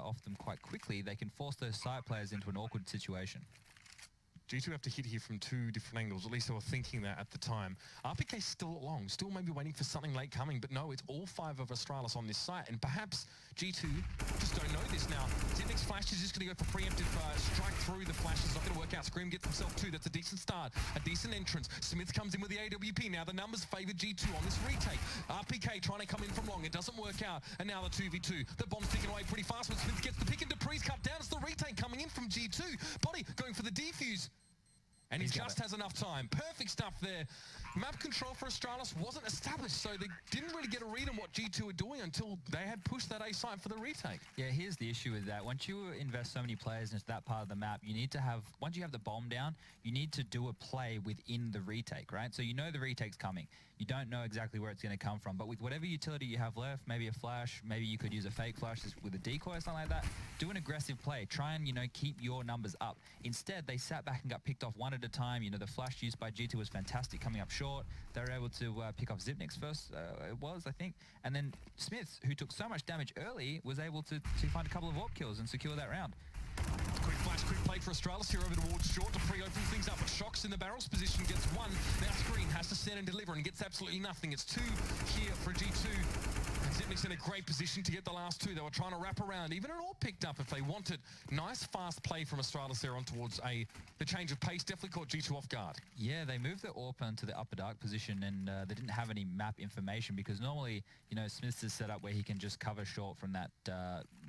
off them quite quickly, they can force those site players into an awkward situation. G2 have to hit here from two different angles, at least they were thinking that at the time. RPK still along, still maybe waiting for something late coming, but no, it's all 5 of Astralis on this site, and perhaps G2 just don't know this now. Zipnik's flash is just going to go for preemptive strike through. The flash is not going to work out. Scream gets himself 2. That's a decent start, a decent entrance. Smith comes in with the AWP. Now the numbers favour G2 on this retake. RPK trying to come in from long. It doesn't work out, and now the 2v2. The bomb's ticking away pretty fast, but Smith gets the pick, and Dupree's cut down. It's the retake coming in from G2. Body going for the defuse. And he just has enough time. Perfect stuff there. Map control for Astralis wasn't established, so they didn't really get a read on what G2 were doing until they had pushed that A site for the retake. Yeah, here's the issue with that. Once you invest so many players into that part of the map, you need to have, once you have the bomb down, you need to do a play within the retake, right? So you know the retake's coming. You don't know exactly where it's going to come from, but with whatever utility you have left, maybe a flash, maybe you could use a fake flash with a decoy or something like that, do an aggressive play. Try and, you know, keep your numbers up. Instead, they sat back and got picked off one at a time. You know, the flash used by G2 was fantastic, coming up short. They were able to pick off Zipnik's first, I think. And then Smith, who took so much damage early, was able to find a couple of AWP kills and secure that round. Quick flash, quick play for Astralis here over towards short to pre-open things up, but Shocks in the barrels position gets 1. Now Screen has to stand and deliver and gets absolutely nothing. It's 2 here for G2. And Zipnik's in a great position to get the last 2. They were trying to wrap around, even an all picked up if they wanted. Nice fast play from Astralis there on towards A. The change of pace definitely caught G2 off guard. Yeah, they moved the AWP into the upper dark position, and they didn't have any map information, because normally, you know, Smith's is set up where he can just cover short from that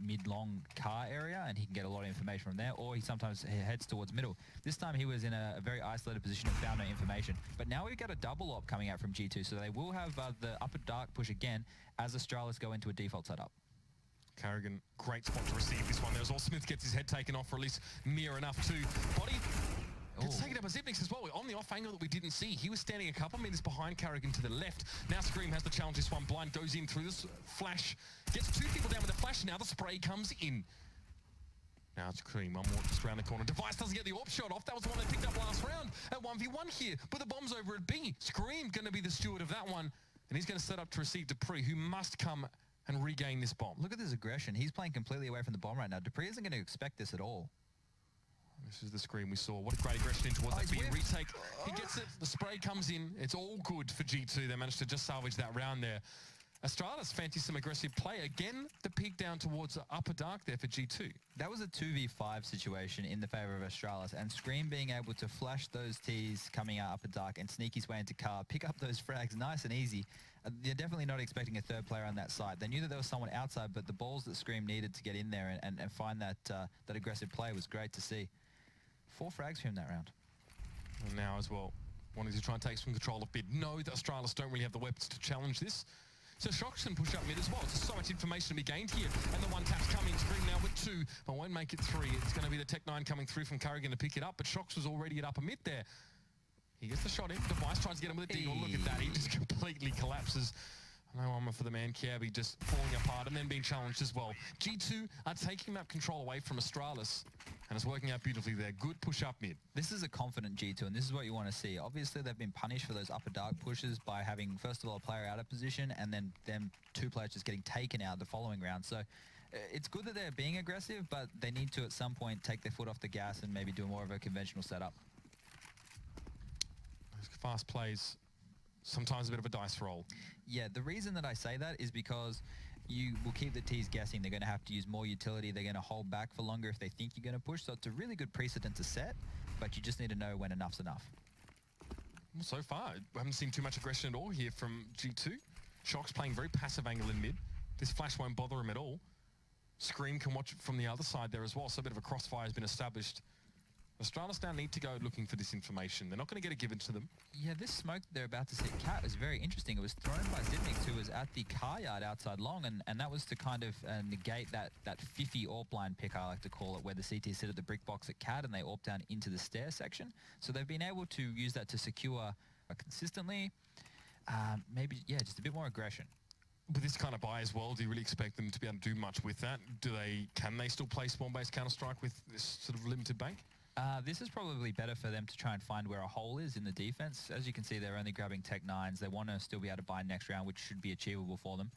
mid-long car area, and he can get a lot of information from there, or he sometimes heads towards middle. This time he was in a very isolated position and found no information. But now we've got a double AWP coming out from G2, so they will have the upper dark push again as Astralis go into a default setup. Carrigan, great spot to receive this one. There's all Smith gets his head taken off, or at least near enough to. Body gets taken up by Zipnik's as well. On the off angle that we didn't see, he was standing a couple meters behind Carrigan to the left. Now Scream has to challenge this one. Blind goes in through this flash, gets 2 people down with the flash. Now the spray comes in. Now it's Scream, one more just around the corner. Device doesn't get the AWP shot off. That was the one they picked up last round at 1v1 here. But the bomb's over at B. Scream going to be the steward of that one. And he's going to set up to receive Dupree, who must come and regain this bomb. Look at this aggression. He's playing completely away from the bomb right now. Dupree isn't going to expect this at all. This is the Scream we saw. What a great aggression in towards that B retake. He gets it. The spray comes in. It's all good for G2. They managed to just salvage that round there. Astralis fancy some aggressive play. Again, the peak down towards the upper dark there for G2. That was a 2v5 situation in the favor of Astralis, and Scream being able to flash those Ts coming out upper dark and sneak his way into car, pick up those frags nice and easy. They're definitely not expecting a third player on that side. They knew that there was someone outside, but the balls that Scream needed to get in there and find that that aggressive play was great to see. 4 frags for him that round. And now as well, wanting to try and take some control of mid. No, the Astralis don't really have the weapons to challenge this. So Shocks can push up mid as well. There's so much information to be gained here. And the one tap's coming. Scream now with 2, but won't make it 3. It's going to be the Tech 9 coming through from Carrigan to pick it up, but Shocks was already at upper mid there. He gets the shot in. Device tries to get him with a deagle. Look at that. He just completely collapses. No armor for the man. Kirby just falling apart and then being challenged as well. G2 are taking map control away from Astralis, and it's working out beautifully there. Good push up mid. This is a confident G2, and this is what you want to see. Obviously, they've been punished for those upper dark pushes by having, first of all, a player out of position, and then them 2 players just getting taken out the following round. So it's good that they're being aggressive, but they need to, at some point, take their foot off the gas and maybe do more of a conventional setup. Those fast plays, sometimes a bit of a dice roll. Yeah, the reason that I say that is because you will keep the Ts guessing. They're going to have to use more utility. They're going to hold back for longer if they think you're going to push. So it's a really good precedent to set, but you just need to know when enough's enough. Well, so far, we haven't seen too much aggression at all here from G2. Shocks playing very passive angle in mid. This flash won't bother him at all. Scream can watch it from the other side there as well, so a bit of a crossfire has been established. Astralis now need to go looking for this information. They're not going to get it given to them. Yeah, this smoke they're about to see Cat is very interesting. It was thrown by Zipnik, who was at the car yard outside long, and that was to kind of negate that fiffy AWP line pick, I like to call it, where the CT sit at the brick box at Cat and they AWP down into the stair section. So they've been able to use that to secure consistently. Maybe, yeah, just a bit more aggression. With this kind of buy as well, do you really expect them to be able to do much with that? Can they still play spawn-based Counter-Strike with this sort of limited bank? This is probably better for them to try and find where a hole is in the defense. As you can see, they're only grabbing Tech 9s. They want to still be able to buy next round, which should be achievable for them.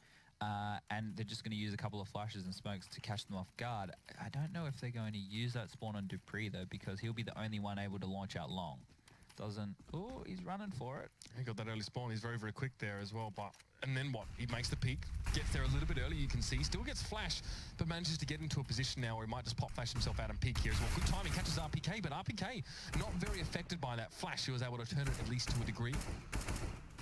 and they're just going to use a couple of flashes and smokes to catch them off guard. I don't know if they're going to use that spawn on Dupree, though, because he'll be the only one able to launch out long. Doesn't... Oh, he's running for it. He got that early spawn. He's very, very quick there as well. But and then what? He makes the peak, gets there a little bit early, you can see. Still gets flash, but manages to get into a position now where he might just pop flash himself out and peak here as well. Good timing, catches RPK, but RPK not very affected by that flash. He was able to turn it at least to a degree.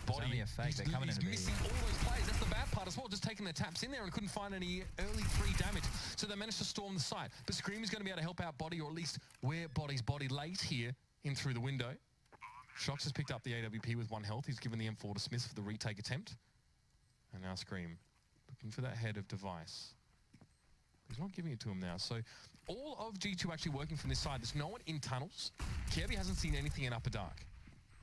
Body, only a fake. They're coming in missing all those plays. That's the bad part as well. Just taking their taps in there and couldn't find any early free damage. So they managed to storm the site. But Scream is going to be able to help out Body, or at least wear Body's body late here in through the window. Shox has picked up the AWP with 1 health. He's given the M4 to Smith for the retake attempt. And now Scream looking for that head of Device. He's not giving it to him now. So all of G2 actually working from this side. There's no one in tunnels. Kirby hasn't seen anything in Upper Dark.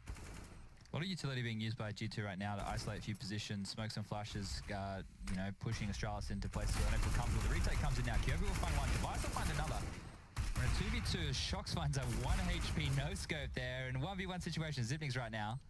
A lot of utility being used by G2 right now to isolate a few positions, smokes and flashes, you know, pushing Astralis into places where they don't feel comfortable. The retake comes in now. Kirby will find one, Device will find another. We're in 2v2, Shox finds a 1 HP no scope there in 1v1 situation. Zipnik's right now.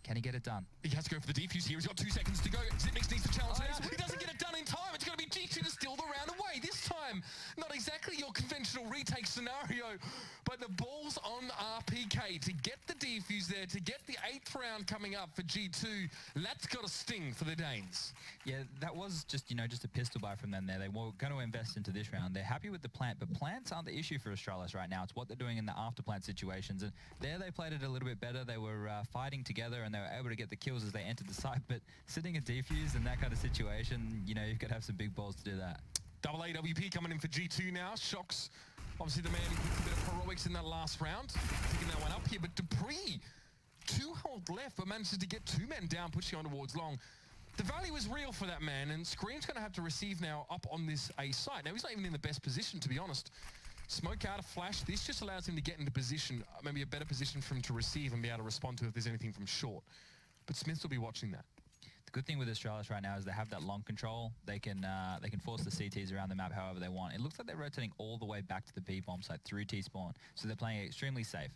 Can he get it done? He has to go for the defuse here. He's got 2 seconds to go. Zipnik needs to challenge now. He doesn't get it done in time. It's going to be G2 to steal the round away. This time, not exactly your conventional retake scenario, but the ball's on RPK to get the defuse there, to get the 8th round coming up for G2. That's got a sting for the Danes. Yeah, that was just, you know, just a pistol buy from them there. They were going to invest into this round. They're happy with the plant, but plants aren't the issue for Astralis right now. It's what they're doing in the after plant situations. And there they played it a little bit better. They were fighting together and they were able to get the kills as they entered the site. But sitting a defuse in that kind of situation, you know, you've got to have some big balls to do that. Double AWP coming in for G2 now. Shox, obviously the man who put a bit of heroics in that last round. Picking that one up here, but Dupree, 2 health left, but manages to get 2 men down, pushing on towards long. The value is real for that man, and Scream's going to have to receive now up on this A site. Now, he's not even in the best position, to be honest. Smoke out a flash. This just allows him to get into position, maybe a better position for him to receive and be able to respond to if there's anything from short. But Smith will be watching that. The good thing with Astralis right now is they have that long control. They can force the CTs around the map however they want. It looks like they're rotating all the way back to the B bomb site through T-spawn, so they're playing extremely safe.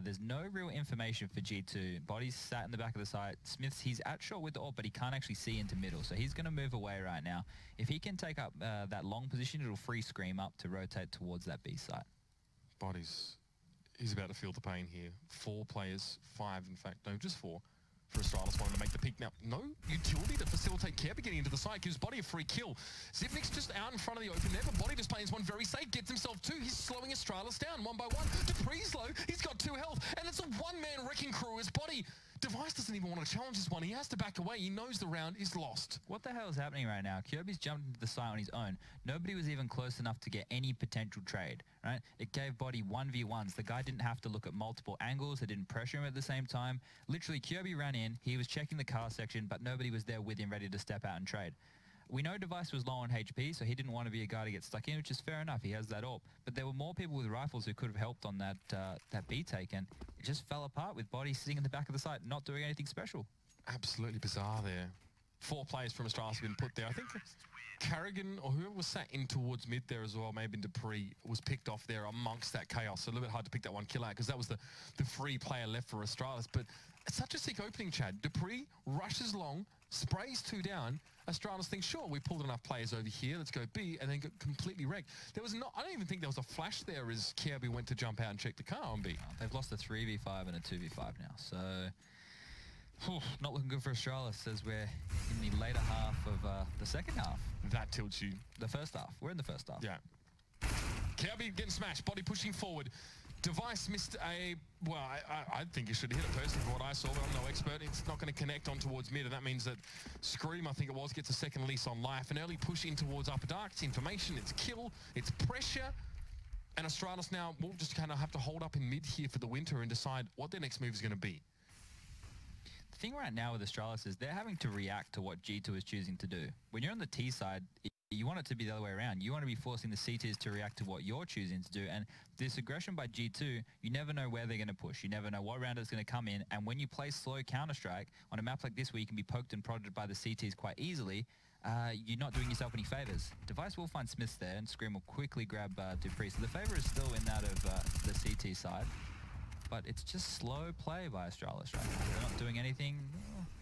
There's no real information for G2. Body's sat in the back of the site. Smith's, he's at short with the AWP, but he can't actually see into middle, so he's going to move away right now. If he can take up that long position, it'll free Scream up to rotate towards that B site. He's about to feel the pain here. 4 players, 5 in fact, no, just 4. For Astralis wanting to make the peak. Now, no utility to facilitate Kirby getting into the site, gives Body a free kill. Zipnik's just out in front of the open there, but Body just playing this one very safe, gets himself 2. He's slowing Astralis down 1 by 1. Dupree's low, he's got 2 health, and it's a 1-man wrecking crew as Body. Device doesn't even want to challenge this one. He has to back away. He knows the round is lost. What the hell is happening right now? Kirby's jumped into the site on his own. Nobody was even close enough to get any potential trade, right? It gave Body 1v1s. The guy didn't have to look at multiple angles. They didn't pressure him at the same time. Literally, Kirby ran in. He was checking the car section, but nobody was there with him ready to step out and trade. We know Device was low on HP, so he didn't want to be a guy to get stuck in, which is fair enough. He has that AWP. But there were more people with rifles who could have helped on that B take, and it just fell apart with Body sitting in the back of the site, not doing anything special. Absolutely bizarre there. 4 players from Astralis have been put there. I think Carrigan, or whoever was sat in towards mid there as well, maybe Dupree, was picked off there amongst that chaos. So a little bit hard to pick that one kill out, because that was the free player left for Astralis. But it's such a sick opening, Chad. Dupree rushes long, sprays 2 down. Astralis thinks, sure, we pulled enough players over here, let's go B, and then get completely wrecked. There was not, I don't even think there was a flash there as Kirby went to jump out and check the car on B. They've lost a 3v5 and a 2v5 now, so not looking good for Astralis as we're in the later half of the second half. That tilts you. The first half. We're in the first half. Yeah. Kirby getting smashed, Body pushing forward. Device missed a, well, I think he should have hit it personally from what I saw, but I'm no expert. It's not going to connect on towards mid, and that means that Scream, I think it was, gets a second lease on life. An early push in towards Upper Dark. It's information, it's kill, it's pressure. And Astralis now will just kind of have to hold up in mid here for the winter and decide what their next move is going to be. The thing right now with Astralis is they're having to react to what G2 is choosing to do. When you're on the T side, you want it to be the other way around. You want to be forcing the CTs to react to what you're choosing to do. And this aggression by G2, you never know where they're going to push. You never know what round it's going to come in. And when you play slow Counter-Strike on a map like this where you can be poked and prodded by the CTs quite easily, you're not doing yourself any favors. Device will find Smiths there, and Scream will quickly grab Dupree. So the favor is still in that of the CT side. But it's just slow play by Astralis right now. They're not doing anything.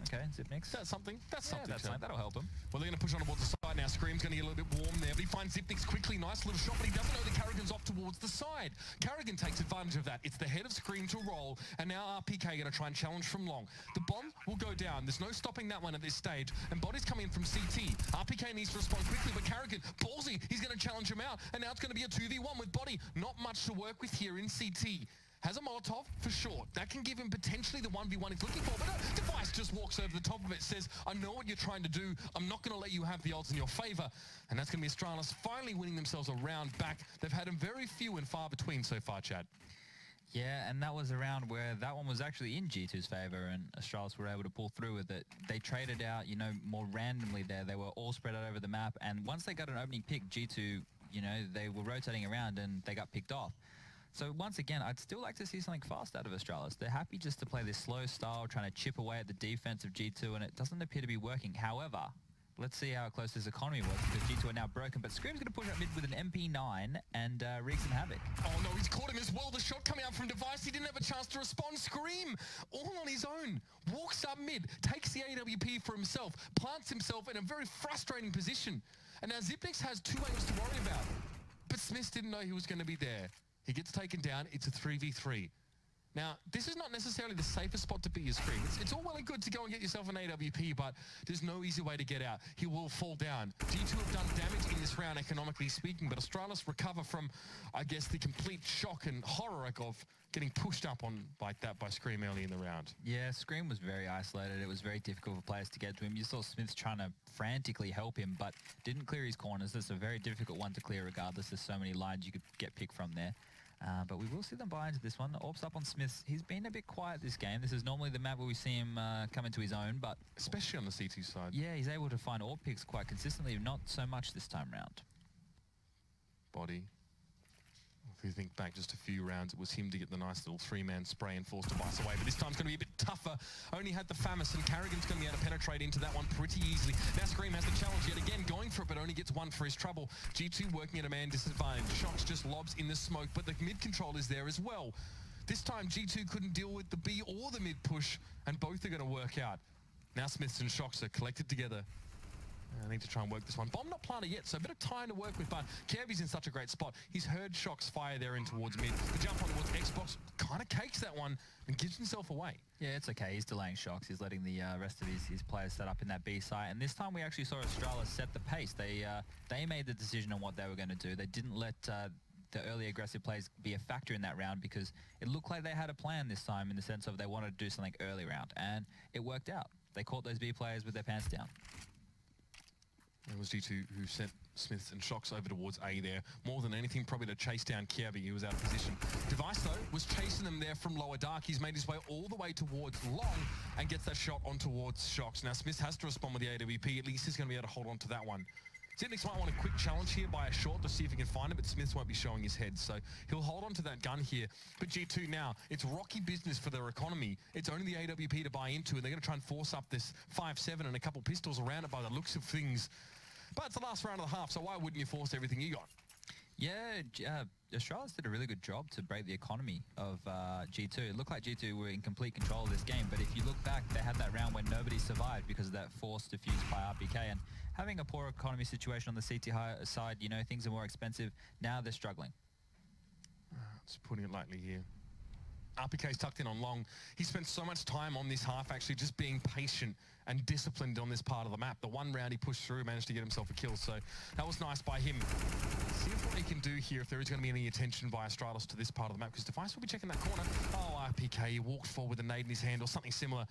Okay, Zipnix. That's something. That's something. That'll help him. Well, they're going to push on towards the side now. Scream's going to get a little bit warm there, but he finds Zipnix quickly. Nice little shot, but he doesn't know that Karrigan's off towards the side. Karrigan takes advantage of that. It's the head of Scream to roll, and now RPK going to try and challenge from long. The bomb will go down. There's no stopping that one at this stage, and Body's coming in from CT. RPK needs to respond quickly, but Karrigan, ballsy, he's going to challenge him out, and now it's going to be a 2v1 with Body. Not much to work with here in CT. Has a Molotov for sure. That can give him potentially the 1v1 he's looking for, but a Device just walks over the top of it, says, I know what you're trying to do. I'm not going to let you have the odds in your favor. And that's going to be Astralis finally winning themselves a round back. They've had them very few and far between so far, Chad. Yeah, and that was a round where that one was actually in G2's favor, and Astralis were able to pull through with it. They traded out, you know, more randomly there. They were all spread out over the map, and once they got an opening pick, G2, you know, they were rotating around and they got picked off. So once again, I'd still like to see something fast out of Astralis. They're happy just to play this slow style, trying to chip away at the defense of G2, and it doesn't appear to be working. However, let's see how close this economy was, because G2 are now broken, but Scream's going to push up mid with an MP9 and wreak some havoc. Oh no, he's caught him as well. The shot coming out from Device, he didn't have a chance to respond. Scream, all on his own, walks up mid, takes the AWP for himself, plants himself in a very frustrating position. And now Zipnix has two angles to worry about, but Smith didn't know he was going to be there. He gets taken down. It's a 3v3. Now, this is not necessarily the safest spot to be as Scream. It's all well and good to go and get yourself an AWP, but there's no easy way to get out. He will fall down. G2 have done damage in this round, economically speaking, but Astralis recover from, I guess, the complete shock and horror of getting pushed up on like that by Scream early in the round. Yeah, Scream was very isolated. It was very difficult for players to get to him. You saw Smith trying to frantically help him, but didn't clear his corners. That's a very difficult one to clear regardless. There's so many lines you could get picked from there. But we will see them buy into this one. Orbs up on Smith. He's been a bit quiet this game. This is normally the map where we see him come into his own, but... especially on the CT side. Yeah, he's able to find orb picks quite consistently, not so much this time round. Body. If you think back just a few rounds, it was him to get the nice little three-man spray and force Device away, but this time's going to be a bit tougher. Only had the Famis, and Karrigan's going to be able to penetrate into that one pretty easily. Now Scream has the challenge yet again, going for it, but only gets one for his trouble. G2 working at a man disadvantage. Shox just lobs in the smoke, but the mid control is there as well. This time G2 couldn't deal with the B or the mid push, and both are going to work out. Now Smiths and Shox are collected together. I need to try and work this one. Bomb not planted yet, so a bit of time to work with, but Kirby's in such a great spot. He's heard Shox fire there in towards mid. The jump on towards Xbox kind of cakes that one and gives himself away. Yeah, it's okay. He's delaying Shox. He's letting the rest of his players set up in that B site. And this time we actually saw Astralis set the pace. They made the decision on what they were going to do. They didn't let the early aggressive plays be a factor in that round, because it looked like they had a plan this time in the sense of they wanted to do something early round. And it worked out. They caught those B players with their pants down. It was G2 who sent Smiths and Shox over towards A there. More than anything, probably to chase down Kirby, who was out of position. Device, though, was chasing them there from lower dark. He's made his way all the way towards long and gets that shot on towards Shox. Now, Smith has to respond with the AWP. At least he's going to be able to hold on to that one. Zipnix might want a quick challenge here by a short to see if he can find it, but Smith won't be showing his head, so he'll hold on to that gun here. But G2 now, it's rocky business for their economy. It's only the AWP to buy into, and they're going to try and force up this 5-7 and a couple pistols around it by the looks of things. But it's the last round of the half, so why wouldn't you force everything you got? Yeah, Astralis did a really good job to break the economy of G2. It looked like G2 were in complete control of this game, but if you look back, they had that round where nobody survived because of that forced defuse by RPK. And having a poor economy situation on the CT side, you know, things are more expensive. Now they're struggling. It's putting it lightly here. RPK's tucked in on long. He spent so much time on this half actually just being patient and disciplined on this part of the map. The one round he pushed through, managed to get himself a kill, so that was nice by him. See what he can do here if there is going to be any attention by Astralis to this part of the map, because Device will be checking that corner. Oh, RPK, he walked forward with a nade in his hand or something similar.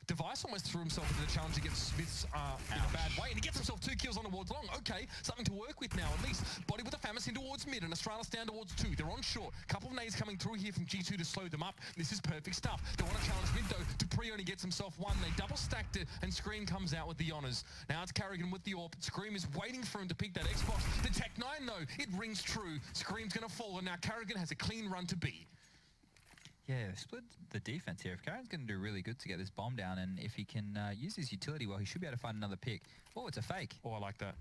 Device almost threw himself into the challenge against Smiths in a bad way, and he gets himself 2 kills on towards long. Okay, something to work with now, at least. Body with the Famis in towards mid, and Astralis down towards 2. They're on short. Couple of nades coming through here from G2 to slow them up. This is perfect stuff. They want to challenge mid, though. Dupree only gets himself 1. They double stacked it, and Scream comes out with the honours. Now it's Karrigan with the AWP. Scream is waiting for him to pick that Xbox. The Tech 9, though, it rings true. Scream's going to fall, and now Karrigan has a clean run to B. Yeah, split the defense here. If Karrigan's going to do really good to get this bomb down, and if he can use his utility well, he should be able to find another pick. Oh, it's a fake. Oh, I like that.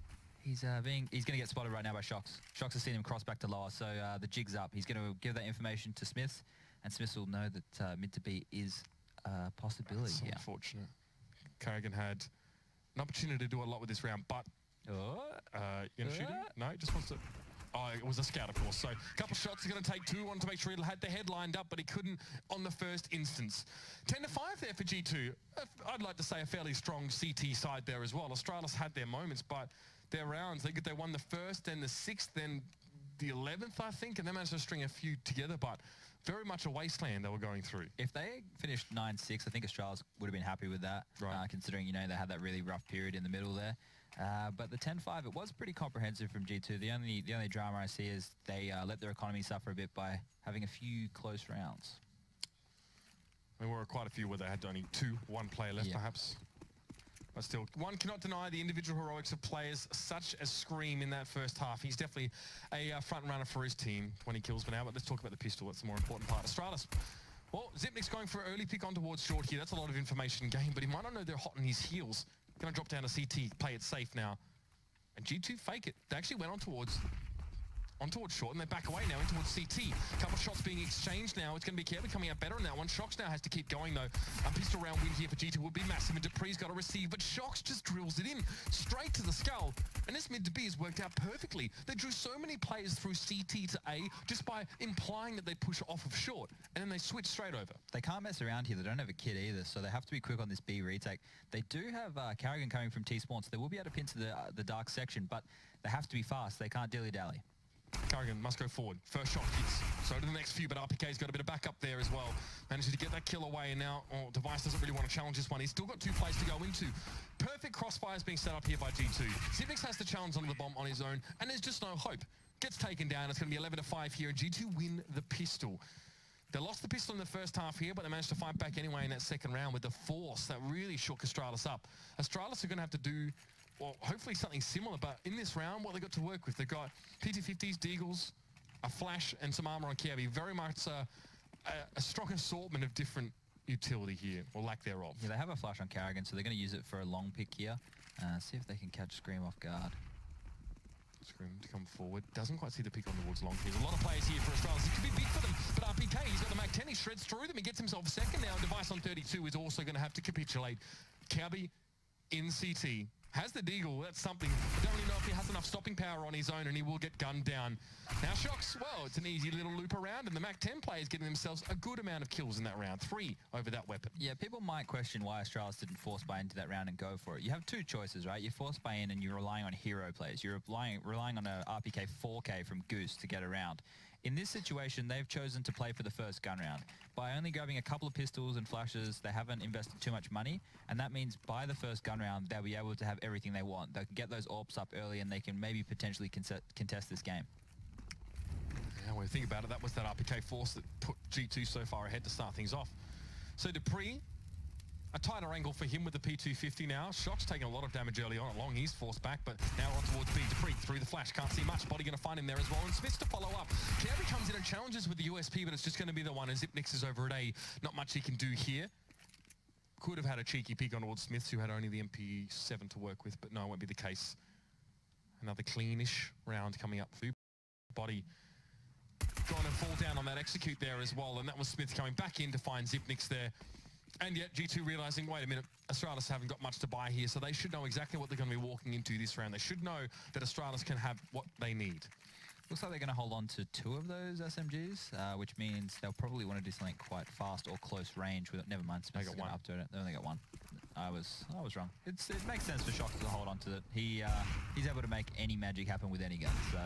He's going to get spotted right now by Shox. Shox has seen him cross back to lower, so the jig's up. He's going to give that information to Smith, and Smith will know that mid to B is a possibility here. Unfortunate. Carrigan had an opportunity to do a lot with this round, but... you know, shooting? No, just wants to... Oh, it was a scout, of course. So a couple shots. He's going to take two. Wanted to make sure he had the head lined up, but he couldn't on the first instance. 10-5 there for G2. I'd like to say a fairly strong CT side there as well. Astralis had their moments, but their rounds, they won the first, then the 6th, then the 11th, I think, and they managed to string a few together, but very much a wasteland they were going through. If they finished 9-6, I think Astralis would have been happy with that, right. Considering, you know, they had that really rough period in the middle there. But the 10-5, it was pretty comprehensive from G2. The only drama I see is they let their economy suffer a bit by having a few close rounds. There were quite a few where they had only one player left, perhaps. But still, one cannot deny the individual heroics of players such as Scream in that first half. He's definitely a front runner for his team, 20 kills for now. But let's talk about the pistol. That's the more important part. Astralis. Well, Zipnik's going for an early pick on towards short here. That's a lot of information gained, but he might not know they're hot on his heels. Going to drop down to CT, play it safe now. And G2 fake it. They actually went on towards short, and they back away now in towards CT. Couple shots being exchanged now. It's going to be Kirby coming out better on that one. Shox now has to keep going, though. A pistol round win here for G2 would be massive, and Dupree's got to receive, but Shox just drills it in straight to the skull. And this mid to B has worked out perfectly. They drew so many players through CT to A just by implying that they push off of short, and then they switch straight over. They can't mess around here. They don't have a kit either, so they have to be quick on this B retake. They do have Carrigan coming from T-spawn, so they will be able to pin to the dark section, but they have to be fast. They can't dilly-dally. Carrigan must go forward. First shot hits. So do the next few, but RPK's got a bit of backup there as well. Manages to get that kill away, and now Device doesn't really want to challenge this one. He's still got 2 plays to go into. Perfect crossfires being set up here by G2. Zipnix has to challenge onto the bomb on his own, and there's just no hope. Gets taken down. It's going to be 11-5 here, and G2 win the pistol. They lost the pistol in the first half here, but they managed to fight back anyway in that second round with the force that really shook Astralis up. Astralis are going to have to do... well, hopefully something similar, but in this round, what they got to work with, they've got PT-50s, Deagles, a flash, and some armor on Kirby. Very much a strong assortment of different utility here, or lack thereof. Yeah, they have a flash on Carrigan, so they're going to use it for a long pick here. See if they can catch Scream off guard. Scream to come forward. Doesn't quite see the pick on towards long. There's a lot of players here for Astralis. It could be big for them, but RPK, he's got the Mac 10, he shreds through them. He gets himself second now. Device on 32 is also going to have to capitulate. Kirby in CT. Has the Deagle, that's something. I don't really know if he has enough stopping power on his own, and he will get gunned down. Now Shox, well, it's an easy little loop around, and the Mac 10 players getting themselves a good amount of kills in that round. 3 over that weapon. Yeah, people might question why Astralis didn't force buy into that round and go for it. You have 2 choices, right? You force buy in and you're relying on hero plays. You're relying on a RPK 4K from Goose to get around. In this situation, they've chosen to play for the first gun round. By only grabbing a couple of pistols and flashes, they haven't invested too much money, and that means by the first gun round, they'll be able to have everything they want. They can get those AWPs up early, and they can maybe potentially contest this game. Yeah, when you think about it, that was that RPK force that put G2 so far ahead to start things off. So Dupree, a tighter angle for him with the P250 now. Shock's taking a lot of damage early on along. He's forced back, but now on towards B. Dupree through the flash. Can't see much. Body going to find him there as well. And Smith's to follow up. Kirby comes in and challenges with the USP, but it's just going to be the one. And Zipnix is over at A. Not much he can do here. Could have had a cheeky peek on towards Smith, who had only the MP7 to work with, but no, it won't be the case. Another cleanish round coming up for you. Body gone and fall down on that execute there as well. And that was Smith coming back in to find Zipnix there. And yet G2 realizing, wait a minute, Astralis haven't got much to buy here, so they should know exactly what they're going to be walking into this round. They should know that Astralis can have what they need. Looks like they're going to hold on to 2 of those SMGs, which means they'll probably want to do something quite fast or close range. Never mind, Smith's going to up to it. They only got 1. I was wrong. It makes sense for Shox to hold on to it. He's able to make any magic happen with any gun, so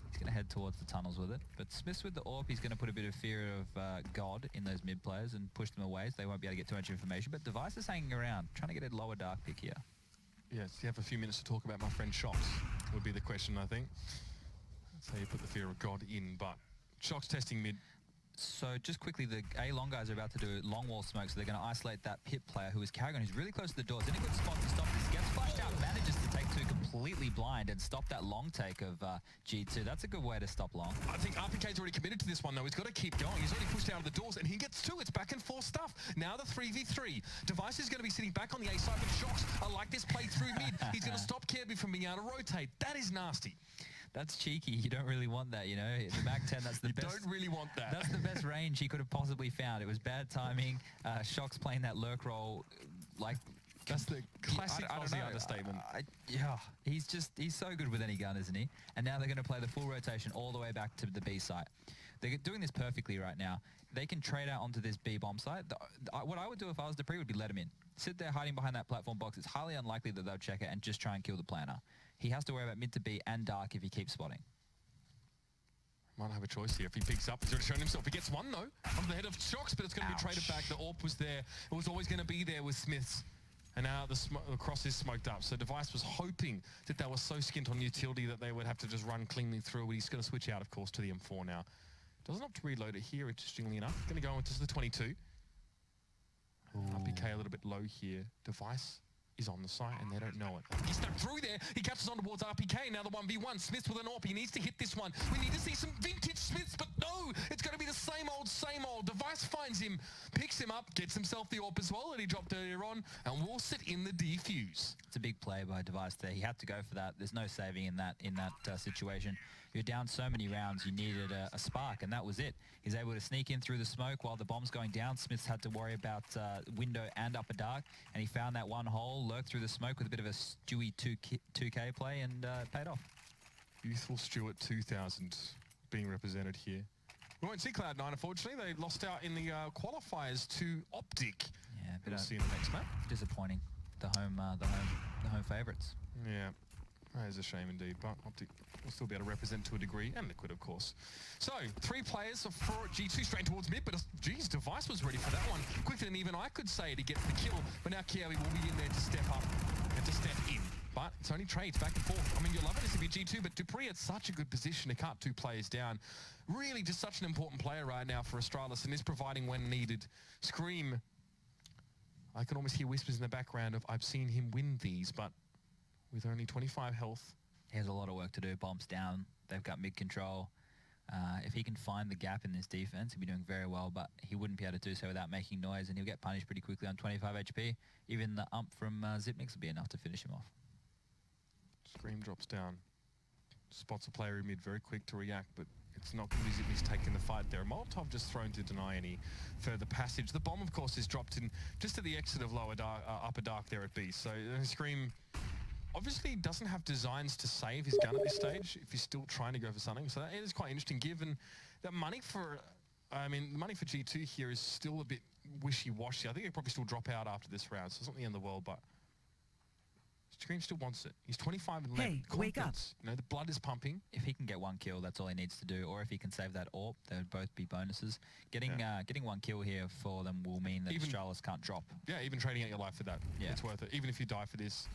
he's going to head towards the tunnels with it. But Smith's with the AWP, he's going to put a bit of fear of God in those mid players and push them away, so they won't be able to get too much information. But Device is hanging around, trying to get a lower dark pick here. Yes, you have a few minutes to talk about my friend Shox, would be the question, I think. That's how you put the fear of God in, but Shox testing mid. So just quickly, the A long guys are about to do long wall smoke, so they're going to isolate that pit player who is Carrigan, who's really close to the doors. In a good spot to stop this. Gets flashed out, manages to take 2 completely blind and stop that long take of G2. That's a good way to stop long. I think RPK's already committed to this one, though. He's got to keep going. He's already pushed out of the doors, and he gets 2. It's back and forth stuff. Now the 3v3. Device is going to be sitting back on the A side, but Shox, I like this play through mid. He's going to stop Kirby from being able to rotate. That is nasty. That's cheeky. You don't really want that, you know. The Mac 10, that's the best. You don't really want that. That's the best range he could have possibly found. It was bad timing. Shox playing that lurk role, like That's the classic Aussie understatement. Yeah, he's so good with any gun, isn't he? And now they're going to play the full rotation all the way back to the B site. They're doing this perfectly right now. They can trade out onto this B bomb site. What I would do if I was Dupree would be let him in. Sit there hiding behind that platform box. It's highly unlikely that they'll check it and just try and kill the planner. He has to worry about mid to B and dark if he keeps spotting. Might have a choice here. If he picks up, he's already shown himself. He gets one, though, on the head of Shocks, but it's going to be traded back. The AWP was there. It was always going to be there with Smiths. And now the cross is smoked up. So Device was hoping that they were so skint on utility that they would have to just run cleanly through. But he's going to switch out, of course, to the M4 now. Doesn't have to reload it here, interestingly enough. Going to go into the 22. RPK a little bit low here. Device is on the site and they don't know it. He stuck through there. He catches on towards RPK. Now the 1v1. Smith with an AWP. He needs to hit this one. We need to see some vintage Smiths, but no! It's going to be the same old, same old. Device finds him, picks him up, gets himself the AWP as well that he dropped earlier on, and will sit in the defuse. It's a big play by Device there. He had to go for that. There's no saving in that situation. You're down so many rounds, you needed a spark, and that was it. He's able to sneak in through the smoke while the bomb's going down. Smith's had to worry about window and upper dark, and he found that one hole, lurked through the smoke with a bit of a Stewie 2K play, and paid off. Youthful Stewart 2000 being represented here. We won't see Cloud9, unfortunately. They lost out in the qualifiers to Optic. Yeah, but we'll see in the next map. Disappointing. The home favourites. Yeah. That is a shame indeed, but Optic will still be able to represent to a degree, and Liquid, of course. So, 3 players for G2 straight towards mid, but geez, Device was ready for that one. Quicker than even I could say to get the kill, but now Kiawe will be in there to step up and to step in. But it's only trades back and forth. I mean, you'll love it if you're G2, but Dupree at such a good position to cut 2 players down. Really just such an important player right now for Astralis, and is providing when needed. Scream. I can almost hear whispers in the background of, I've seen him win these, but with only 25 health. He has a lot of work to do. Bombs down. They've got mid control. If he can find the gap in this defense, he'll be doing very well, but he wouldn't be able to do so without making noise, and he'll get punished pretty quickly on 25 HP. Even the ump from Zipnix will be enough to finish him off. Scream drops down. Spots a player in mid, very quick to react, but it's not going to be Zipnix taking the fight there. Molotov just thrown to deny any further passage. The bomb, of course, is dropped in just at the exit of upper dark there at B. So Scream obviously doesn't have designs to save his gun at this stage if he's still trying to go for something. So that is quite interesting, given that money for, the money for G2 here is still a bit wishy-washy. I think he'll probably still drop out after this round, so it's not the end of the world, but Scream still wants it. He's 25 and left. Hey, wake up. You know, the blood is pumping. If he can get 1 kill, that's all he needs to do. Or if he can save that AWP, they would both be bonuses. Getting 1 kill here for them will mean that Astralis can't drop. Yeah, even trading out your life for that. Yeah. It's worth it. Even if you die for this,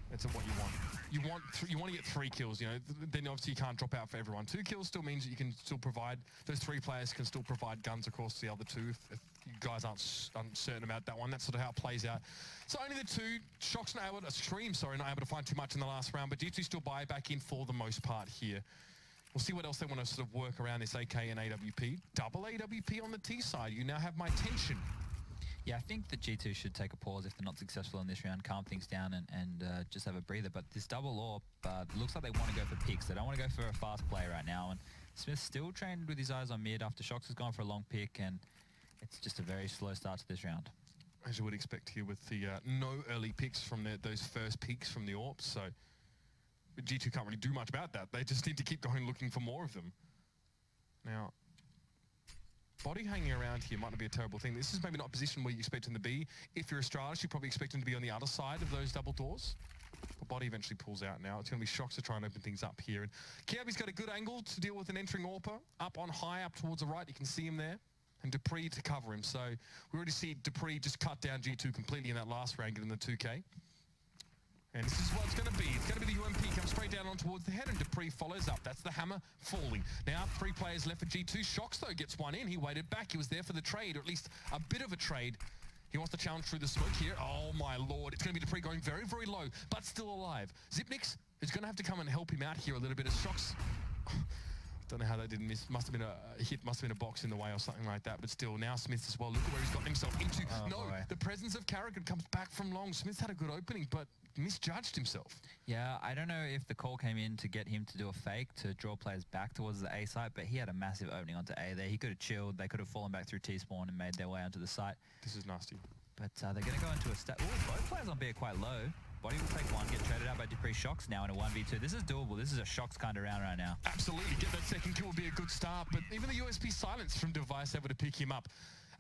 that's what you want. You want to get 3 kills, you know, then obviously you can't drop out for everyone. 2 kills still means that you can still provide, those 3 players can still provide guns across to the other 2 if you guys aren't uncertain about that one. That's sort of how it plays out. So only the 2, Shocks not able to, Scream, sorry, not able to find too much in the last round, but G2 still buy back in for the most part here. We'll see what else they want to sort of work around this AK and AWP. Double AWP on the T side. You now have my attention. Yeah, I think that G2 should take a pause if they're not successful in this round, calm things down and just have a breather. But this double AWP looks like they want to go for picks. They don't want to go for a fast play right now. And Smith's still trained with his eyes on mid after Shocks has gone for a long pick, and it's just a very slow start to this round. As you would expect here with the no early picks from those first peaks from the AWPs. So G2 can't really do much about that. They just need to keep going looking for more of them. Now, body hanging around here might not be a terrible thing. This is maybe not a position where you expect him to be. If you're Astralis, you probably expect him to be on the other side of those double doors. But body eventually pulls out now. It's going to be Shocks to try and open things up here. And Kiawe's got a good angle to deal with an entering AWPer. Up on high, up towards the right. You can see him there. And Dupree to cover him. So we already see Dupree just cut down G2 completely in that last round, getting the 2K. And this is what it's going to be. It's going to be the UMP comes straight down on towards the head, and Dupree follows up. That's the hammer falling. Now 3 players left for G2. Shocks, though, gets one in. He waited back. He was there for the trade, or at least a bit of a trade. He wants to challenge through the smoke here. Oh, my Lord. It's going to be Dupree going very, very low, but still alive. Zipnix is going to have to come and help him out here a little bit as Shocks... Don't know how that didn't miss. Must have been a hit, must have been a box in the way or something like that. But still, now Smith as well. Look at where he's got himself into. Oh, no, boy. The presence of Carrigan comes back from long. Smith had a good opening, but misjudged himself. Yeah, I don't know if the call came in to get him to do a fake to draw players back towards the A site, but he had a massive opening onto A there. He could have chilled. They could have fallen back through T-spawn and made their way onto the site. This is nasty. But they're going to go into a stat. Oh, both players on B are quite low. Body will take one, get traded out by Dupree. Shocks now in a 1v2. This is doable. This is a Shocks kind of round right now. Absolutely. Get that second kill will be a good start, but even the USP silence from Device able to pick him up.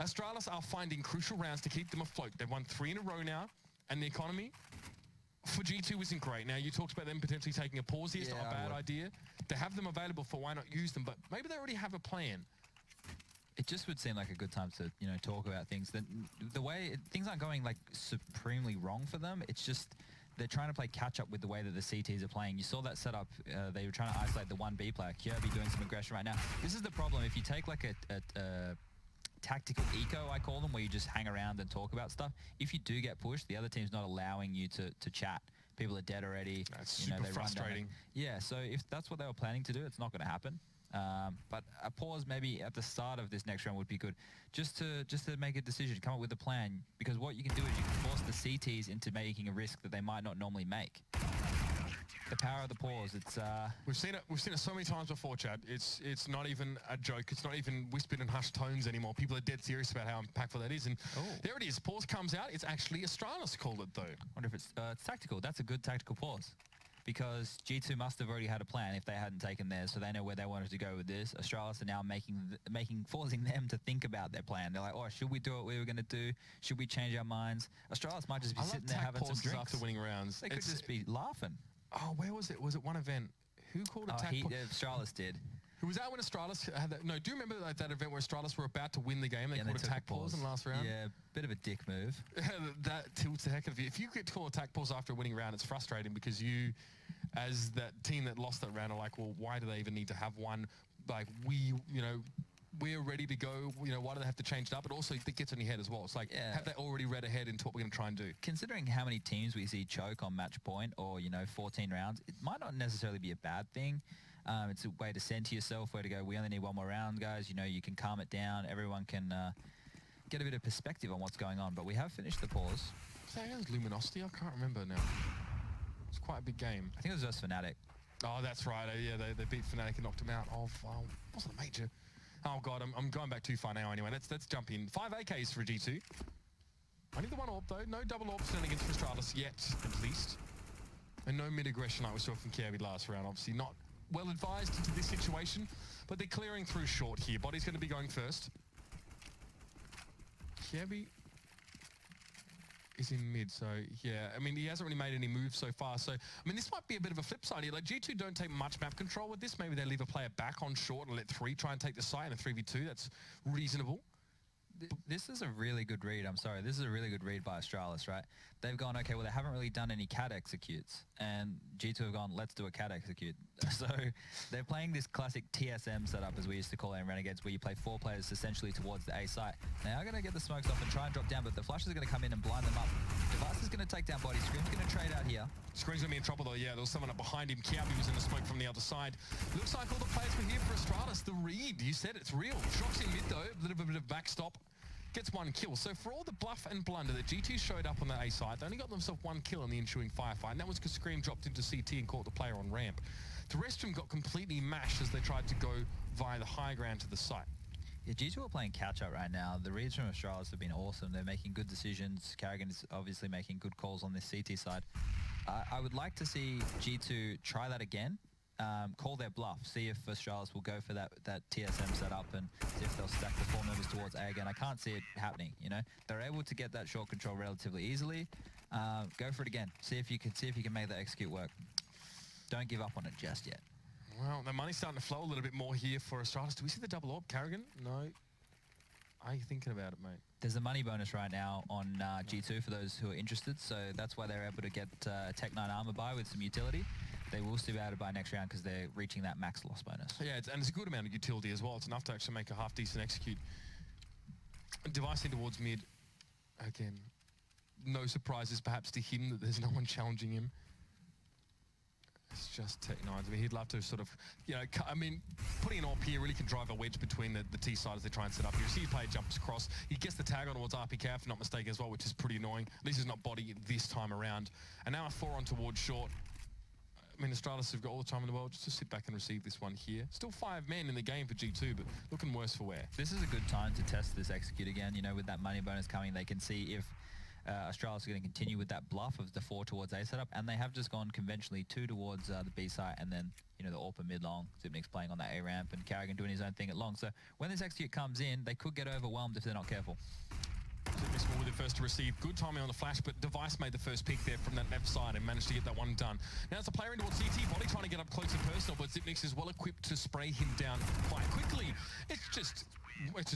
Astralis are finding crucial rounds to keep them afloat. They've won 3 in a row now, and the economy for G2 isn't great. Now, you talked about them potentially taking a pause here. It's not a bad idea. To have them available for why not use them, but maybe they already have a plan. It just would seem like a good time to, you know, talk about things. The way things aren't going like supremely wrong for them. It's just they're trying to play catch up with the way that the CTs are playing. You saw that setup. They were trying to isolate the 1B player. Kirby doing some aggression right now. This is the problem. If you take like a tactical eco, I call them, where you just hang around and talk about stuff. If you do get pushed, the other team's not allowing you to chat. People are dead already. That's super frustrating. Yeah, so if that's what they were planning to do, it's not going to happen. But a pause maybe at the start of this next round would be good, just to make a decision, come up with a plan, because what you can do is you can force the CTs into making a risk that they might not normally make. The power of the pause. It's we've seen it so many times before, Chad. It's not even a joke. It's not even whispered in hushed tones anymore. People are dead serious about how impactful that is. And there it is. Pause comes out. It's actually Astralis called it though. I wonder if it's tactical. That's a good tactical pause, because G2 must have already had a plan if they hadn't taken theirs, so they know where they wanted to go with this. Astralis are now forcing them to think about their plan. They're like, oh, should we do what we were going to do? Should we change our minds? Astralis might just be sitting there having some drinks after winning rounds. They could just be laughing. Oh, where was it? Was it one event? Who called attack? Astralis did. Who was that when Astralis had that? No, do you remember that event where Astralis were about to win the game? They called attack pause in the last round? Yeah, bit of a dick move. That tilts the heck out of you. If you get to call attack pause after a winning round, it's frustrating, because you, as that team that lost that round, are like, well, why do they even need to have one? Like, we're ready to go. You know, why do they have to change it up? But also, it gets in your head as well. It's like, have they already read ahead into what we're going to try and do? Considering how many teams we see choke on match point, or, 14 rounds, it might not necessarily be a bad thing. It's a way to send to yourself, where to go, we only need one more round, guys. You can calm it down. Everyone can get a bit of perspective on what's going on. But we have finished the pause. Was that against Luminosity? I can't remember now. It's quite a big game. I think it was just Fnatic. Oh, that's right. Yeah, they beat Fnatic and knocked him out of, wasn't a major. Oh, God, I'm going back too far now anyway. Let's jump in. 5 AKs for G2. Only the one AWP, though. No double AWP standing against Astralis yet, at least. And no mid-aggression like we saw from Kirby last round. Obviously not well advised into this situation, but they're clearing through short here. Body's going to be going first. Kirby is in mid, so yeah, I mean, he hasn't really made any moves so far, so I mean, this might be a bit of a flip side here. Like, G2 don't take much map control with this. Maybe they leave a player back on short and let 3 try and take the site in a 3v2. That's reasonable. This is a really good read. I'm sorry. This is a really good read by Astralis, right? They've gone, okay, well, they haven't really done any CAD executes. And G2 have gone, let's do a CAD execute. So they're playing this classic TSM setup, as we used to call it in Renegades, where you play 4 players essentially towards the A site. Now I'm going to get the smokes off and try and drop down, but the flashes are going to come in and blind them up. Device is going to take down Body. Scream's going to trade out here. Scream's going to be in trouble, though. Yeah, there was someone up behind him. Kiabi was in the smoke from the other side. Looks like all the players were here for Astralis. The read, you said it's real. Shocks in mid, though. A little bit of backstop. Gets 1 kill. So for all the bluff and blunder that G2 showed up on the A side, they only got themselves 1 kill in the ensuing firefight, and that was because Scream dropped into CT and caught the player on ramp. The rest of them got completely mashed as they tried to go via the high ground to the site. Yeah, G2 are playing catch-up right now. The reads from Astralis have been awesome. They're making good decisions. Karrigan is obviously making good calls on this CT side. I would like to see G2 try that again. Call their bluff, see if Astralis will go for that TSM setup and see if they'll stack the 4 members towards A again. I can't see it happening, They're able to get that short control relatively easily. Go for it again. See if you can make that execute work. Don't give up on it just yet. Well, the money's starting to flow a little bit more here for Astralis. Do we see the double AWP, Karrigan? No. Are you thinking about it, mate? There's a money bonus right now on G2 for those who are interested, so that's why they're able to get Tech 9 armor buy with some utility. They will still be able to buy next round because they're reaching that max loss bonus. Yeah, and it's a good amount of utility as well. It's enough to actually make a half-decent execute. Device in towards mid. Again, no surprises perhaps to him that there's no one challenging him. It's just Tech 9. I mean, he'd love to sort of, putting an AWP here really can drive a wedge between the T side as they try and set up. You see the player jumps across. He gets the tag on towards RPK, if not mistaken as well, which is pretty annoying. At least he's not Body this time around. And now a 4 on towards short. I mean, Astralis have got all the time in the world just to sit back and receive this one here. Still 5 men in the game for G2, but looking worse for wear. This is a good time to test this execute again. You know, with that money bonus coming, they can see if Astralis are going to continue with that bluff of the 4 towards A setup, and they have just gone conventionally 2 towards the B site, and then, you know, the AWP mid long, Zipnik's playing on that A ramp, and Karrigan doing his own thing at long. So when this execute comes in, they could get overwhelmed if they're not careful. Zipnik's were the first to receive. Good timing on the flash, but Device made the first pick there from that left side and managed to get that one done. Now it's a player in towards CT, Body trying to get up close and personal, but Zipnik's is well equipped to spray him down quite quickly. It's just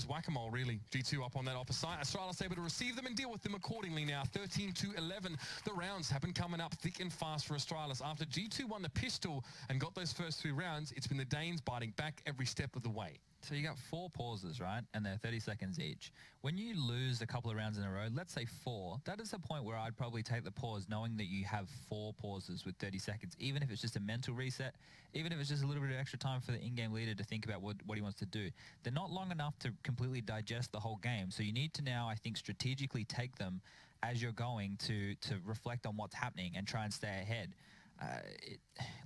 whack-a-mole, really. G2 up on that upper side. Astralis able to receive them and deal with them accordingly now. 13-11. The rounds have been coming up thick and fast for Astralis. After G2 won the pistol and got those first 3 rounds, it's been the Danes biting back every step of the way. So you got 4 pauses, right? And they're 30 seconds each. When you lose a couple of rounds in a row, let's say 4, that is the point where I'd probably take the pause knowing that you have 4 pauses with 30 seconds, even if it's just a mental reset, even if it's just a little bit of extra time for the in-game leader to think about what he wants to do. They're not long enough to completely digest the whole game. So you need to now, I think, strategically take them as you're going to reflect on what's happening and try and stay ahead.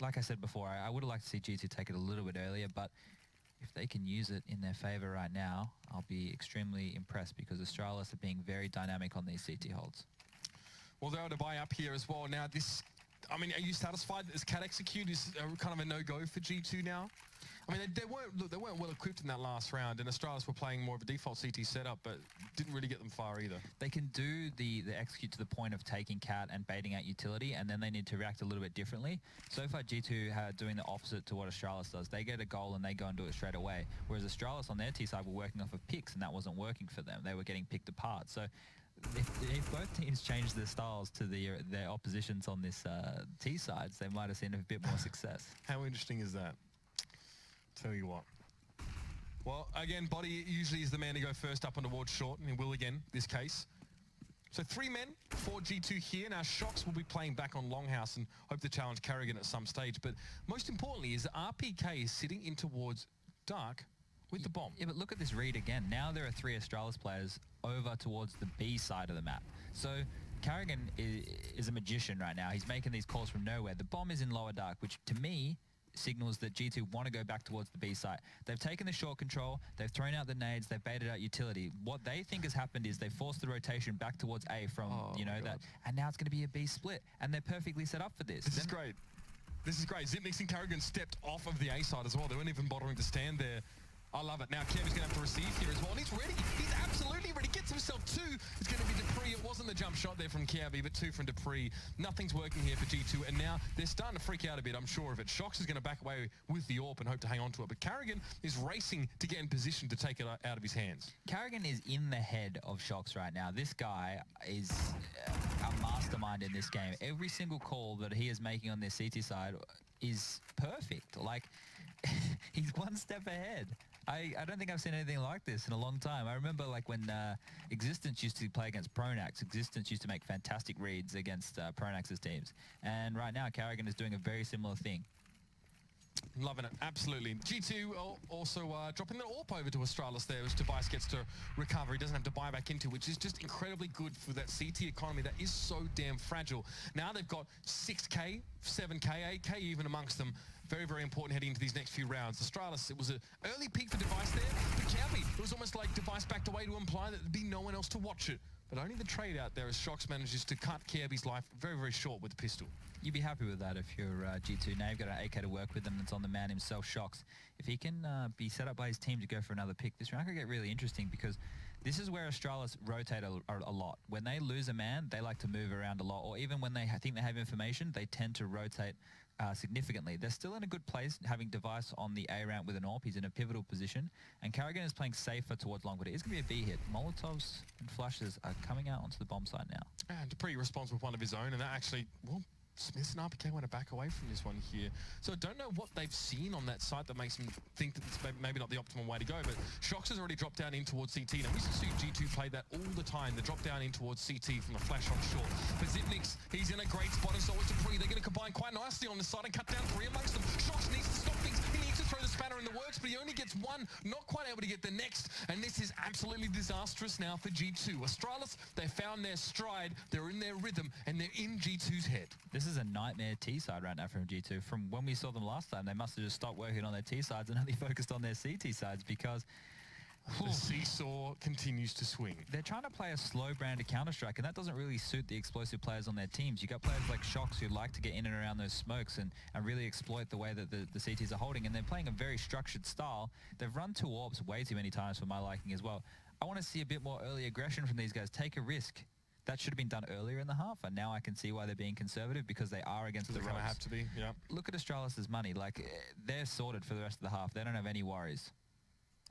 Like I said before, I would have liked to see G2 take it a little bit earlier, but if they can use it in their favor right now, I'll be extremely impressed because Astralis are being very dynamic on these CT holds. Well, they're able to buy up here as well. Now this, I mean, are you satisfied that this cat execute is kind of a no-go for G2 now? I mean, they weren't well equipped in that last round, and Astralis were playing more of a default CT setup, but didn't really get them far either. They can do the execute to the point of taking cat and baiting out utility, and then they need to react a little bit differently. So far, G2 are doing the opposite to what Astralis does. They get a goal and they go and do it straight away, whereas Astralis on their T side were working off of picks, and that wasn't working for them. They were getting picked apart. So if both teams change their styles to their oppositions on this T sides, they might have seen a bit more success. How interesting is that? Tell you what. Well, again, Body usually is the man to go first up on towards short, and he will again, this case. So 3 men for G2 here. Now, Shox will be playing back on Longhouse and hope to challenge Karrigan at some stage. But most importantly is RPK is sitting in towards Dark with the bomb. Yeah, but look at this read again. Now there are 3 Astralis players over towards the B side of the map. So Karrigan is a magician right now. He's making these calls from nowhere. The bomb is in lower Dark, which to me signals that G2 want to go back towards the B site. They've taken the short control, they've thrown out the nades, they've baited out utility. What they think has happened is they've forced the rotation back towards A from, you know, that, and now it's going to be a B split, and they're perfectly set up for this. This is great. This is great. Zipnik's and Karrigan stepped off of the A side as well. They weren't even bothering to stand there. I love it. Now Kevin's going to have to receive here as well, and he's ready. He's absolutely ready. Gets himself 2. It's going to be Dupree. It wasn't the jump shot there from Kiavi, but 2 from Dupree. Nothing's working here for G2, and now they're starting to freak out a bit, I'm sure of it. Shox is going to back away with the AWP and hope to hang on to it, but Karrigan is racing to get in position to take it out of his hands. Karrigan is in the head of Shox right now. This guy is a mastermind in this game. Every single call that he is making on this CT side is perfect. Like, he's 1 step ahead. I don't think I've seen anything like this in a long time. I remember like when Existence used to play against Pronax. Existence used to make fantastic reads against Pronax's teams. And right now, Karrigan is doing a very similar thing. Loving it, absolutely. G2 also dropping the AWP over to Astralis there as Device gets to recover. He doesn't have to buy back into, which is just incredibly good for that CT economy that is so damn fragile. Now they've got 6K, 7K, 8K even amongst them. Very, very important heading into these next few rounds. Astralis, it was an early peak for Device there, but Kiavi, it was almost like Device backed away to imply that there'd be no one else to watch it. But only the trade out there as Shox manages to cut Kiavi's life very, very short with the pistol. You'd be happy with that if you're G2. Now you've got an AK to work with, and it's on the man himself, Shox. If he can be set up by his team to go for another pick, this round could get really interesting because this is where Astralis rotate a lot. When they lose a man, they like to move around a lot, or even when they think they have information, they tend to rotate significantly. They're still in a good place, having Device on the A ramp with an AWP. He's in a pivotal position, and Karrigan is playing safer towards long, but it is going to be a B hit. Molotovs and flashes are coming out onto the bomb site now. And Dupree responds with one of his own, and that actually, well, Smith and RPK want to back away from this one here. So I don't know what they've seen on that site that makes them think that it's maybe not the optimal way to go, but Shox has already dropped down in towards CT. Now, we used to see G2 play that all the time, the drop down in towards CT from the flash on short. But Zipnik's, he's in a great spot, and so is Dupree. They're going to combine quite nicely on the side and cut down 3 amongst them. Shox needs to stop things. He needs to throw the spanner in the works. works, but he only gets one, not quite able to get the next, and this is absolutely disastrous now for G2. Astralis, they found their stride, they're in their rhythm, and they're in G2's head. This is a nightmare T-side right now from G2. From when we saw them last time, they must have just stopped working on their T-sides and only focused on their CT sides because the seesaw continues to swing. They're trying to play a slow brand of Counter-Strike, and that doesn't really suit the explosive players on their teams. You got players like Shox who like to get in and around those smokes and really exploit the way that the CTs are holding, and they're playing a very structured style. They've run 2 AWPs way too many times for my liking as well. I want to see a bit more early aggression from these guys. Take a risk. That should have been done earlier in the half, and now I can see why they're being conservative, because they are against the ropes. They have to be, yeah. Look at Astralis' money. Like, they're sorted for the rest of the half. They don't have any worries.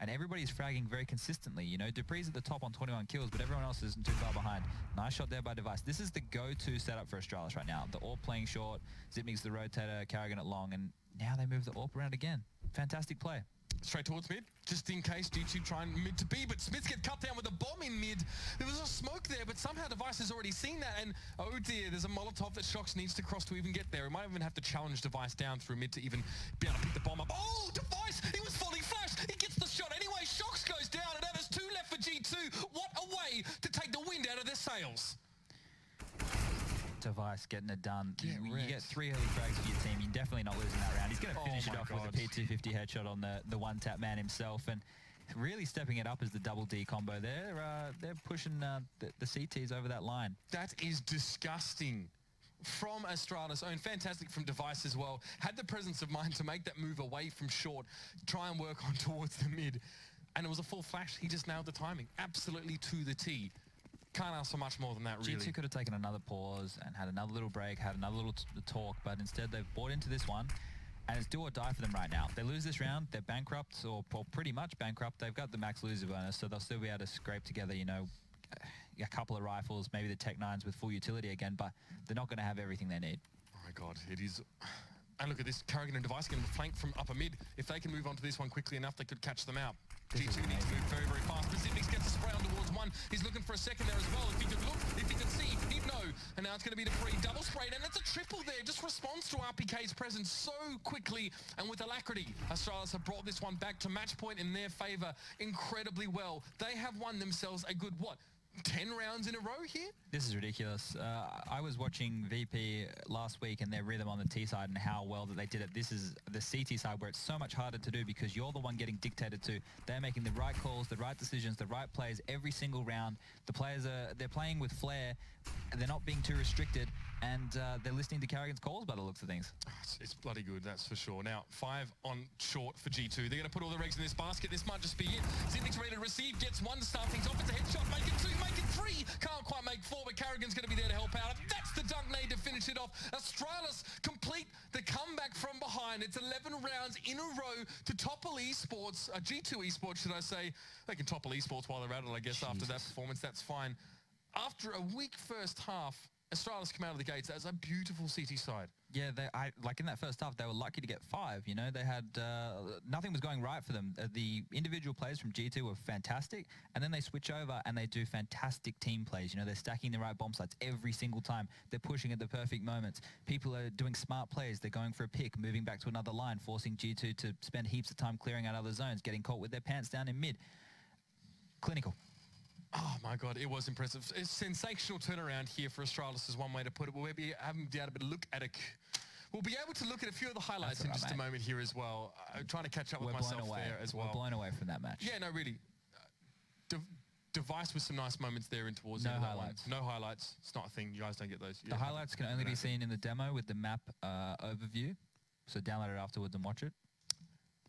And everybody's fragging very consistently. You know, Dupree's at the top on 21 kills, but everyone else isn't too far behind. Nice shot there by Device. This is the go-to setup for Astralis right now. The AWP playing short, Zipnik's the rotator, Karrigan at long, and now they move the AWP around again. Fantastic play. Straight towards mid, just in case G2 trying mid to B, but Smiths get cut down with a bomb in mid. There was a smoke there, but somehow Device has already seen that, and oh dear, there's a Molotov that Shox needs to cross to even get there. He might even have to challenge Device down through mid to even be able to pick the bomb up. Oh, Device! He was falling flash! He gets the shot anyway, Shox goes down, and now there's 2 left for G2. What a way to take the wind out of their sails. Device getting it done. You get 3 early frags for your team. You're definitely not losing that round. He's going to finish it off with a P250 headshot on the one-tap man himself, and really stepping it up as the double D combo. They're pushing the CTs over that line. That is disgusting from Astralis. Own fantastic from Device as well. Had the presence of mind to make that move away from short, try and work on towards the mid, and it was a full flash. He just nailed the timing absolutely to the T. Can't ask for much more than that, really. G2 could have taken another pause and had another little break, had another little talk, but instead they've bought into this one, and it's do or die for them right now. They lose this round, they're bankrupt, or pretty much bankrupt. They've got the max loser bonus, so they'll still be able to scrape together, you know, a couple of rifles, maybe the Tech 9s with full utility again, but they're not going to have everything they need. Oh my God, it is... And look at this, Karrigan and Device getting flanked from upper mid. If they can move on to this one quickly enough, they could catch them out. G2 needs to move very, very fast. Pacifics gets a spray on towards one. He's looking for a second there as well. If he could look, if he could see, he'd know. And now it's going to be the free double sprayed, and it's a triple there. Just responds to RPK's presence so quickly and with alacrity. Astralis have brought this one back to match point in their favor incredibly well. They have won themselves a good, what, 10 rounds in a row here? This is ridiculous. I was watching VP last week and their rhythm on the T side and how well that they did it. This is the CT side where it's so much harder to do because you're the one getting dictated to. They're making the right calls, the right decisions, the right plays every single round. The players they're playing with flair. They're not being too restricted, and they're listening to Karrigan's calls by the looks of things. It's bloody good, that's for sure. Now, 5 on short for G2. They're going to put all their eggs in this basket. This might just be it. Zipnik's ready to receive, gets 1 to start things off. It's a headshot, make it 2, make it 3. Can't quite make 4, but Karrigan's going to be there to help out. That's the dunk nade to finish it off. Astralis complete the comeback from behind. It's 11 rounds in a row to topple esports, G2 esports, should I say. They can topple esports while they're at it, I guess, after that performance. That's fine. After a weak first half, Astralis come out of the gates as a beautiful CT side. Yeah, like in that first half, they were lucky to get 5. You know, they had nothing was going right for them. The individual plays from G2 were fantastic, and then they switch over and they do fantastic team plays. You know, they're stacking the right bomb sites every single time. They're pushing at the perfect moments. People are doing smart plays. They're going for a pick, moving back to another line, forcing G2 to spend heaps of time clearing out other zones, getting caught with their pants down in mid. Clinical. Oh my God, it was impressive. A sensational turnaround here for Astralis is one way to put it. We'll be able to look at We'll be able to look at a few of the highlights in just a moment here as well. I'm trying to catch up with myself there as well. We're blown away from that match. Yeah, no, really. Device with some nice moments there in towards the end of that one. No highlights. It's not a thing. You guys don't get those. The highlights can only be seen in the demo with the map overview. So download it afterwards and watch it.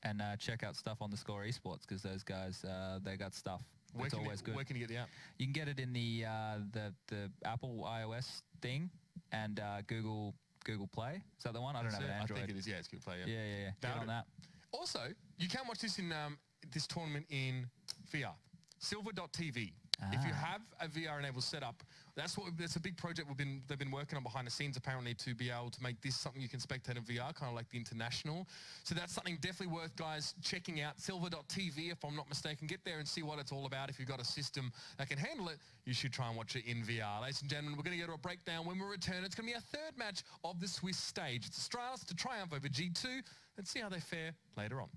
And check out stuff on the Score Esports because those guys, they got stuff. It's always good. Where can you get the app? You can get it in the Apple iOS thing and Google Play. Is that the one? I don't have an Android. I think it is. Yeah, it's Google Play. Yeah. Get on that. Also, you can watch this in this tournament in VR. Silver.tv. If you have a VR-enabled setup, that's a big project they've been working on behind the scenes apparently to be able to make this something you can spectate in VR, kind of like the international. So that's something definitely worth guys checking out. Silver.tv, if I'm not mistaken. Get there and see what it's all about. If you've got a system that can handle it, you should try and watch it in VR. Ladies and gentlemen, we're going to go to a breakdown. When we return, it's going to be our 3rd match of the Swiss stage. It's Astralis to triumph over G2. Let's see how they fare later on.